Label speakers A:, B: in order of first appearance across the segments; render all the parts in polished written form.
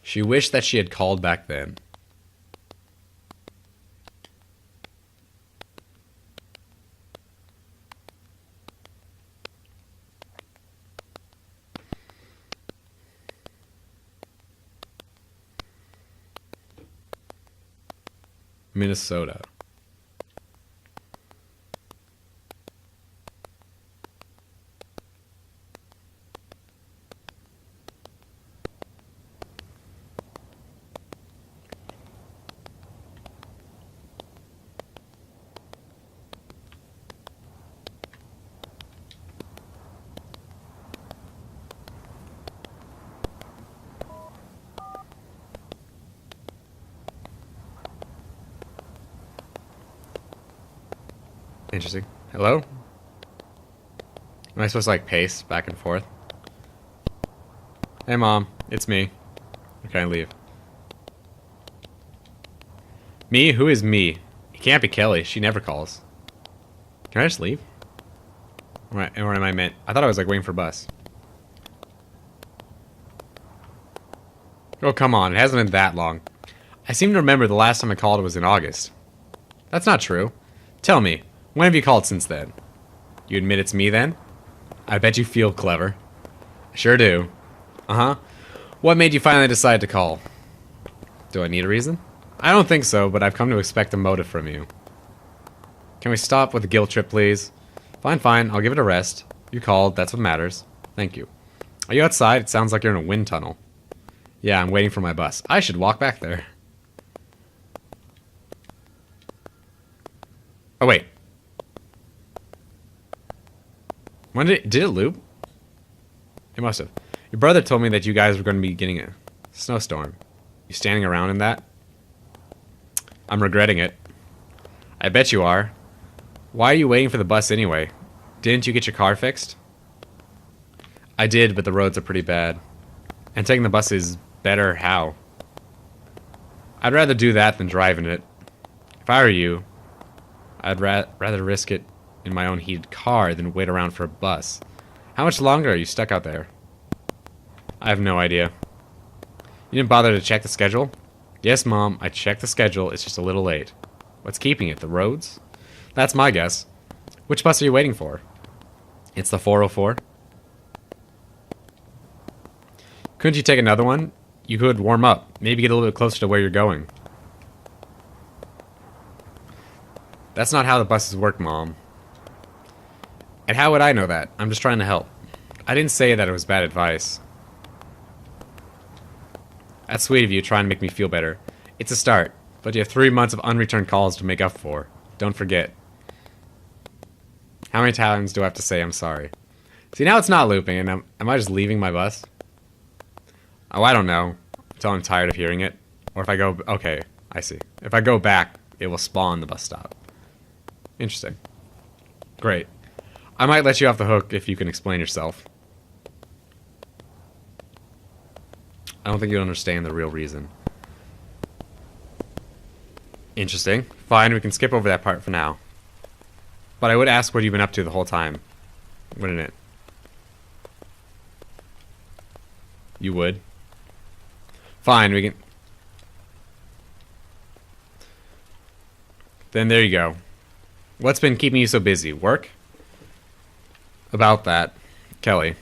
A: She wished that she had called back then. Minnesota. Interesting. Hello? Am I supposed to, like, pace back and forth? Hey, Mom. It's me. Okay, leave. Me? Who is me? It can't be Kelly. She never calls. Can I just leave? Or am I meant? I thought I was, like, waiting for a bus. Oh, come on. It hasn't been that long. I seem to remember the last time I called was in August. That's not true. Tell me, when have you called since then? You admit it's me then? I bet you feel clever. I sure do. Uh-huh. What made you finally decide to call? Do I need a reason? I don't think so, but I've come to expect a motive from you. Can we stop with the guilt trip, please? Fine, fine. I'll give it a rest. You called. That's what matters. Thank you. Are you outside? It sounds like you're in a wind tunnel. Yeah, I'm waiting for my bus. I should walk back there. Oh, wait. When did it loop? It must have. Your brother told me that you guys were going to be getting a snowstorm. You standing around in that? I'm regretting it. I bet you are. Why are you waiting for the bus anyway? Didn't you get your car fixed? I did, but the roads are pretty bad. And taking the bus is better how? I'd rather do that than drive in it. If I were you, I'd rather risk it in my own heated car than wait around for a bus. How much longer are you stuck out there? I have no idea. You didn't bother to check the schedule? Yes, Mom, I checked the schedule. It's just a little late. What's keeping it? The roads? That's my guess. Which bus are you waiting for? It's the 404. Couldn't you take another one? You could warm up. Maybe get a little bit closer to where you're going. That's not how the buses work, Mom. And how would I know that? I'm just trying to help. I didn't say that it was bad advice. That's sweet of you trying to make me feel better. It's a start, but you have 3 months of unreturned calls to make up for. Don't forget. How many times do I have to say I'm sorry? See, now it's not looping, and am I just leaving my bus? Oh, I don't know. Until I'm tired of hearing it. Or if I go... Okay, I see. If I go back, it will spawn the bus stop. Interesting. Great. I might let you off the hook if you can explain yourself. I don't think you understand the real reason. Interesting. Fine, we can skip over that part for now. But I would ask what you've been up to the whole time. Wouldn't it? You would? Fine, we can... Then there you go. What's been keeping you so busy? Work? About that, Kelly.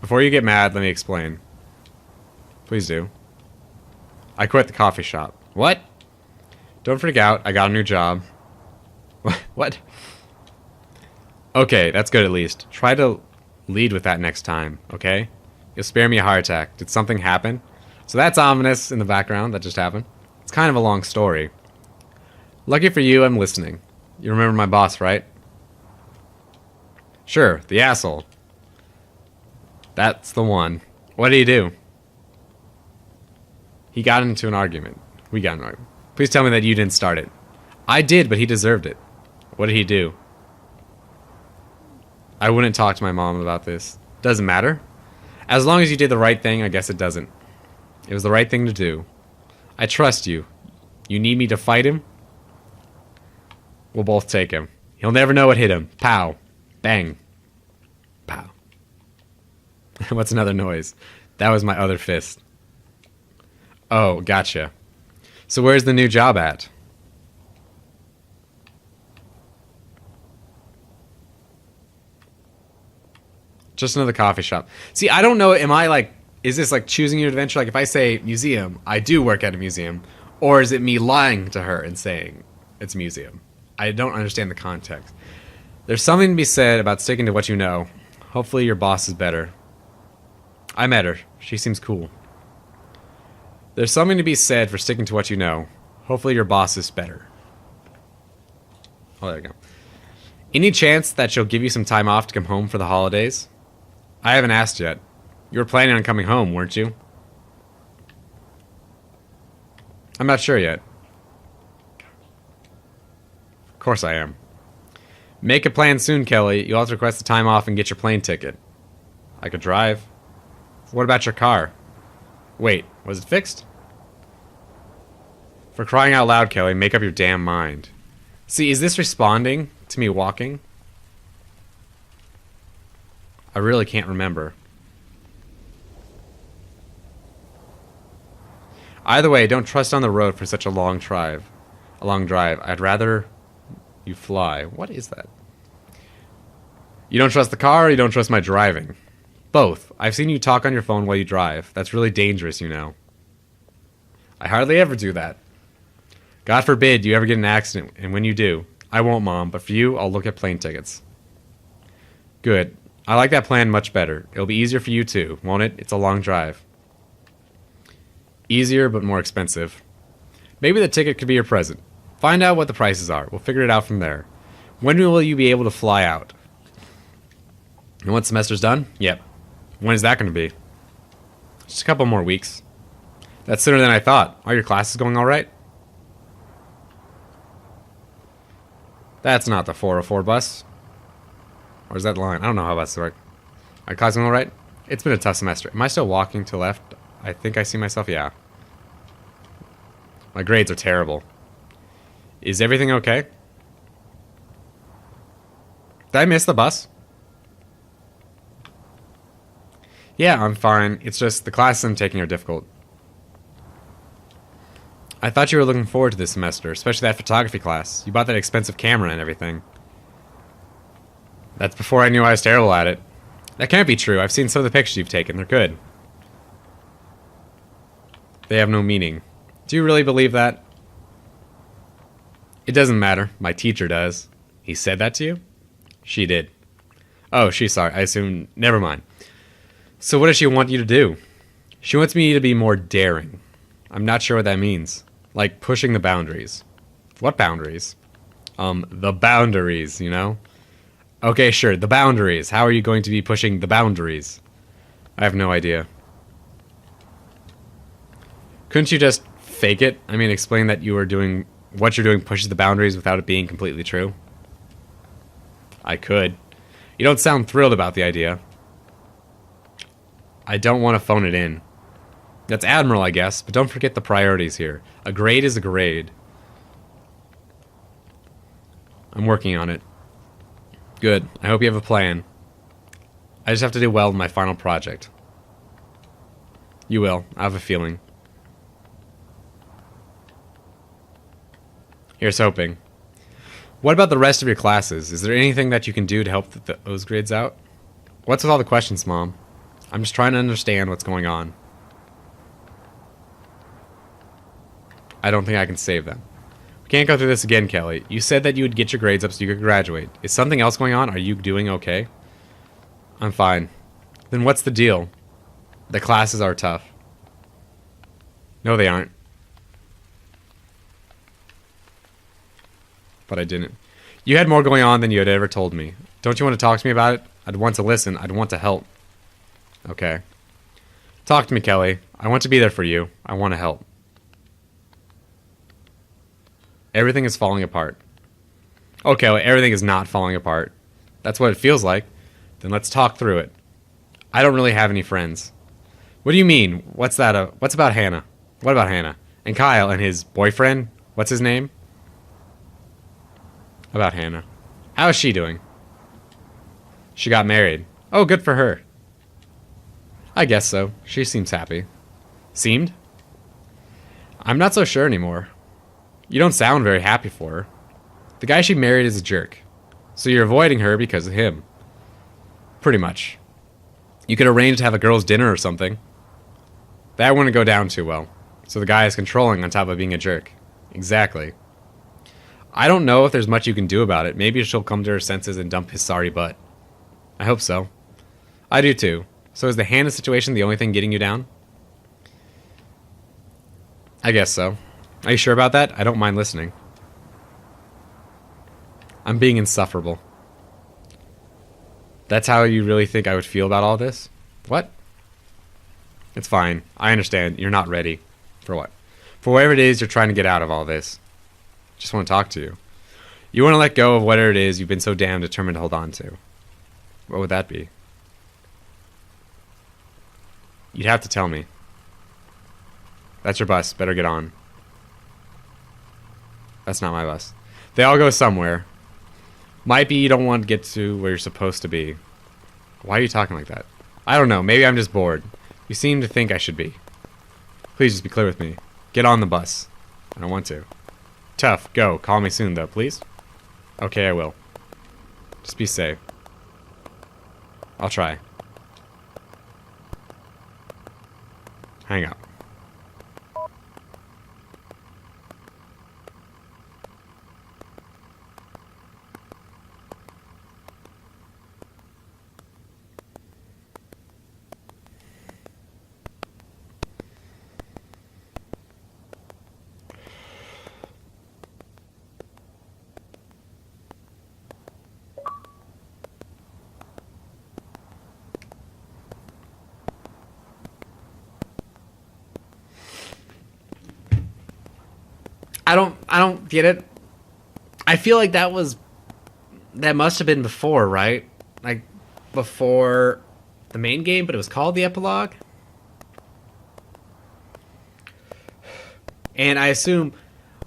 A: Before you get mad, let me explain. Please do. I quit the coffee shop. What? Don't freak out. I got a new job. What? Okay, that's good at least. Try to lead with that next time, okay? You'll spare me a heart attack. Did something happen? So that's ominous in the background. That just happened. It's kind of a long story. Lucky for you, I'm listening. You remember my boss, right? Sure, the asshole. That's the one. What did he do? He got into an argument. We got in an argument. Please tell me that you didn't start it. I did, but he deserved it. What did he do? I wouldn't talk to my mom about this. Doesn't matter. As long as you did the right thing, I guess it doesn't. It was the right thing to do. I trust you. You need me to fight him? We'll both take him. He'll never know what hit him. Pow. Bang. Pow. What's another noise? That was my other fist. Oh, gotcha. So where's the new job at? Just another coffee shop. See, I don't know, am I like, is this like choosing your adventure? Like if I say museum, I do work at a museum. Or is it me lying to her and saying it's a museum? I don't understand the context. There's something to be said about sticking to what you know. Hopefully your boss is better. I met her. She seems cool. There's something to be said for sticking to what you know. Hopefully your boss is better. Oh, there we go. Any chance that she'll give you some time off to come home for the holidays? I haven't asked yet. You were planning on coming home, weren't you? I'm not sure yet. Of course I am. Make a plan soon, Kelly. You'll have to request the time off and get your plane ticket. I could drive. What about your car? Wait, was it fixed? For crying out loud, Kelly, make up your damn mind. See, is this responding to me walking? I really can't remember. Either way, don't trust on the road for such a long drive. I'd rather you fly. What is that? You don't trust the car or you don't trust my driving? Both. I've seen you talk on your phone while you drive. That's really dangerous, you know. I hardly ever do that. God forbid you ever get in an accident, and when you do, I won't, Mom, but for you, I'll look at plane tickets. Good. I like that plan much better. It'll be easier for you too, won't it? It's a long drive. Easier, but more expensive. Maybe the ticket could be your present. Find out what the prices are. We'll figure it out from there. When will you be able to fly out? And once semester's done? Yep. When is that going to be? Just a couple more weeks. That's sooner than I thought. Are your classes going all right? That's not the 404 bus. Or is that the line? I don't know how buses work. Are your classes going all right? It's been a tough semester. Am I still walking to the left? I think I see myself. Yeah. My grades are terrible. Is everything okay? Did I miss the bus? Yeah, I'm fine. It's just the classes I'm taking are difficult. I thought you were looking forward to this semester, especially that photography class. You bought that expensive camera and everything. That's before I knew I was terrible at it. That can't be true. I've seen some of the pictures you've taken. They're good. They have no meaning. Do you really believe that? It doesn't matter. My teacher does. He said that to you? She did. Oh, she's sorry. I assume... Never mind. So what does she want you to do? She wants me to be more daring. I'm not sure what that means. Like pushing the boundaries. What boundaries? The boundaries, you know? Okay, sure, the boundaries. How are you going to be pushing the boundaries? I have no idea. Couldn't you just fake it? I mean, explain that you were doing... What you're doing pushes the boundaries without it being completely true? I could. You don't sound thrilled about the idea. I don't want to phone it in. That's admirable, I guess, but don't forget the priorities here. A grade is a grade. I'm working on it. Good. I hope you have a plan. I just have to do well in my final project. You will. I have a feeling. Here's hoping. What about the rest of your classes? Is there anything that you can do to help those grades out? What's with all the questions, Mom? I'm just trying to understand what's going on. I don't think I can save them. We can't go through this again, Kelly. You said that you would get your grades up so you could graduate. Is something else going on? Are you doing okay? I'm fine. Then what's the deal? The classes are tough. No, they aren't. But I didn't. You had more going on than you had ever told me. Don't you want to talk to me about it? I'd want to listen. I'd want to help. Okay. Talk to me, Kelly. I want to be there for you. I want to help. Everything is falling apart. Okay, well, everything is not falling apart. That's what it feels like. Then let's talk through it. I don't really have any friends. What do you mean? What's that? What's about Hannah? What about Hannah? And Kyle and his boyfriend? What's his name? About Hannah. How is she doing? She got married. Oh, good for her. I guess so. She seems happy. Seemed? I'm not so sure anymore. You don't sound very happy for her. The guy she married is a jerk. So you're avoiding her because of him. Pretty much. You could arrange to have a girls' dinner or something. That wouldn't go down too well. So the guy is controlling on top of being a jerk. Exactly. I don't know if there's much you can do about it. Maybe she'll come to her senses and dump his sorry butt. I hope so. I do too. So is the Hannah situation the only thing getting you down? I guess so. Are you sure about that? I don't mind listening. I'm being insufferable. That's how you really think I would feel about all this? What? It's fine. I understand. You're not ready. For what? For whatever it is you're trying to get out of all this. Just want to talk to you. You want to let go of whatever it is you've been so damn determined to hold on to. What would that be? You'd have to tell me. That's your bus. Better get on. That's not my bus. They all go somewhere. Might be you don't want to get to where you're supposed to be. Why are you talking like that? I don't know. Maybe I'm just bored. You seem to think I should be. Please just be clear with me. Get on the bus. I don't want to. Tough. Go. Call me soon, though, please. Okay, I will. Just be safe. I'll try. Hang up. I don't get it. I feel like that must have been before, right? Like before the main game, but it was called the Epilogue. And I assume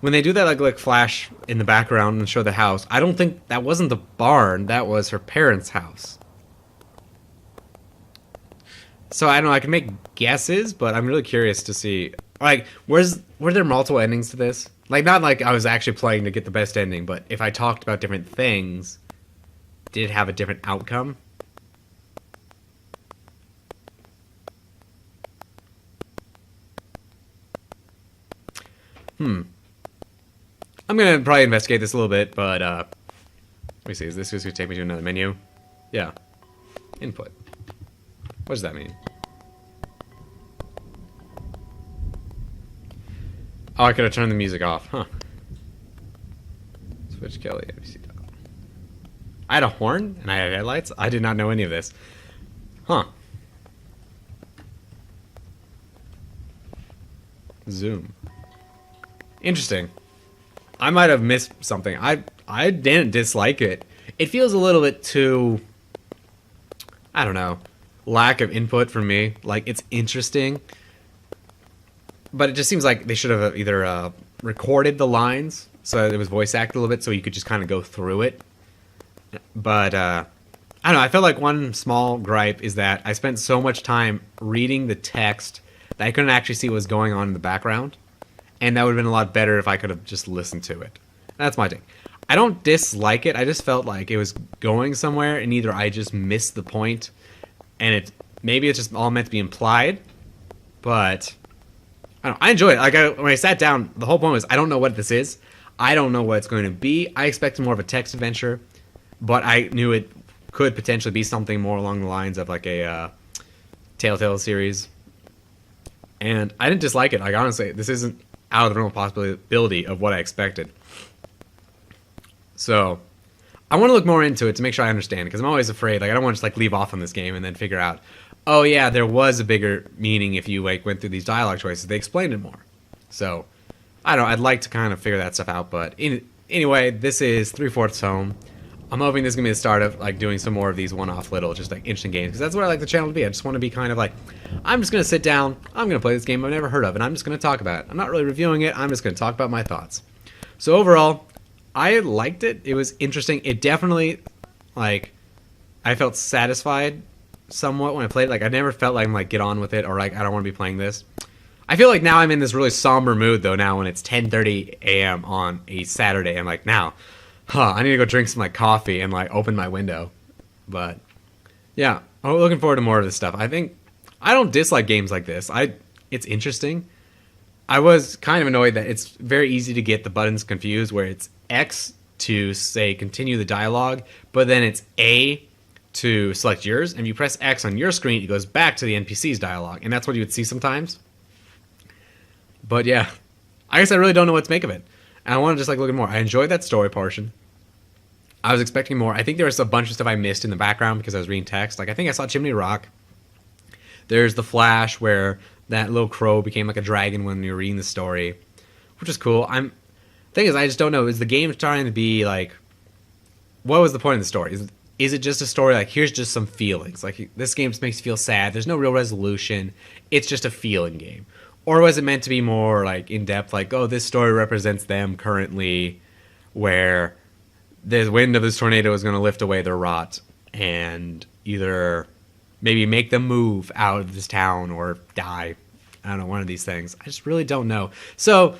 A: when they do that like flash in the background and show the house, I don't think that wasn't the barn, that was her parents' house. So I don't know, I can make guesses, but I'm really curious to see like were there multiple endings to this? Like, not like I was actually playing to get the best ending, but if I talked about different things, did it have a different outcome? I'm going to probably investigate this a little bit, but, let me see, is this just going to take me to another menu? Yeah. Input. What does that mean? Oh, I could have turned the music off, huh? Switch Kelly. I had a horn and I had headlights? I did not know any of this. Huh. Zoom. Interesting. I might have missed something. I didn't dislike it. It feels a little bit too, I don't know, lack of input for me. Like, it's interesting, but it just seems like they should have either recorded the lines so it was voice acted a little bit so you could just kind of go through it. But, I don't know, I felt like one small gripe is that I spent so much time reading the text that I couldn't actually see what was going on in the background. And that would have been a lot better if I could have just listened to it. That's my take. I don't dislike it, I just felt like it was going somewhere and either I just missed the point and maybe it's just all meant to be implied, but I enjoy it. Like when I sat down, the whole point was I don't know what this is. I don't know what it's going to be. I expected more of a text adventure, but I knew it could potentially be something more along the lines of like a Telltale series. And I didn't dislike it. Like honestly, this isn't out of the realm of possibility of what I expected. So I want to look more into it to make sure I understand, because I'm always afraid. Like I don't want to just like leave off on this game and then figure out, oh yeah, there was a bigger meaning if you like went through these dialogue choices. They explained it more. So I don't know. I'd like to kind of figure that stuff out. But anyway, this is 3/4 home. I'm hoping this is gonna be the start of like doing some more of these one-off little just like interesting games, because that's what I like the channel to be. I just want to be kind of like, I'm just gonna sit down, I'm gonna play this game I've never heard of, and I'm just gonna talk about it. I'm not really reviewing it. I'm just gonna talk about my thoughts. So overall, I liked it. It was interesting. It definitely, like, I felt satisfied somewhat when I played it. Like, I never felt like I'm like, get on with it, or like, I don't want to be playing this. I feel like now I'm in this really somber mood, though, now when it's 10:30 a.m. on a Saturday. I'm like, now, I need to go drink some, like, coffee and, like, open my window. But, yeah, I'm looking forward to more of this stuff. I think, I don't dislike games like this. It's interesting. I was kind of annoyed that it's very easy to get the buttons confused, where it's X to, say, continue the dialogue, but then it's A to select yours, and if you press X on your screen, it goes back to the NPC's dialogue, and that's what you would see sometimes. But yeah, I guess I really don't know what to make of it. And I want to just like look at more. I enjoyed that story portion. I was expecting more. I think there was a bunch of stuff I missed in the background because I was reading text. Like, I think I saw Chimney Rock. There's the flash where that little crow became like a dragon when you were reading the story, which is cool. Thing is, I just don't know. Is the game trying to be like, what was the point of the story? Is it just a story like, here's just some feelings? Like, this game just makes you feel sad. There's no real resolution. It's just a feeling game. Or was it meant to be more like in depth, like, oh, this story represents them currently, where the wind of this tornado is going to lift away their rot and either maybe make them move out of this town or die. I don't know, one of these things. I just really don't know. So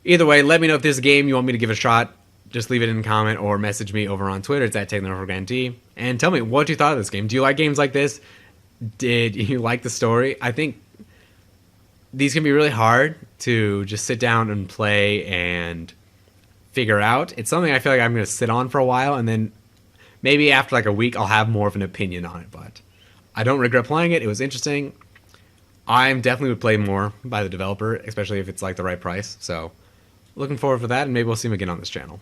A: either way, let me know if there's a game you want me to give it a shot. Just leave it in a comment or message me over on Twitter. It's at TakeTheNorthGrandT. And tell me what you thought of this game. Do you like games like this? Did you like the story? I think these can be really hard to just sit down and play and figure out. It's something I feel like I'm going to sit on for a while, and then maybe after like a week I'll have more of an opinion on it. But I don't regret playing it. It was interesting. I definitely would play more by the developer, especially if it's like the right price. So looking forward for that, and maybe we'll see him again on this channel.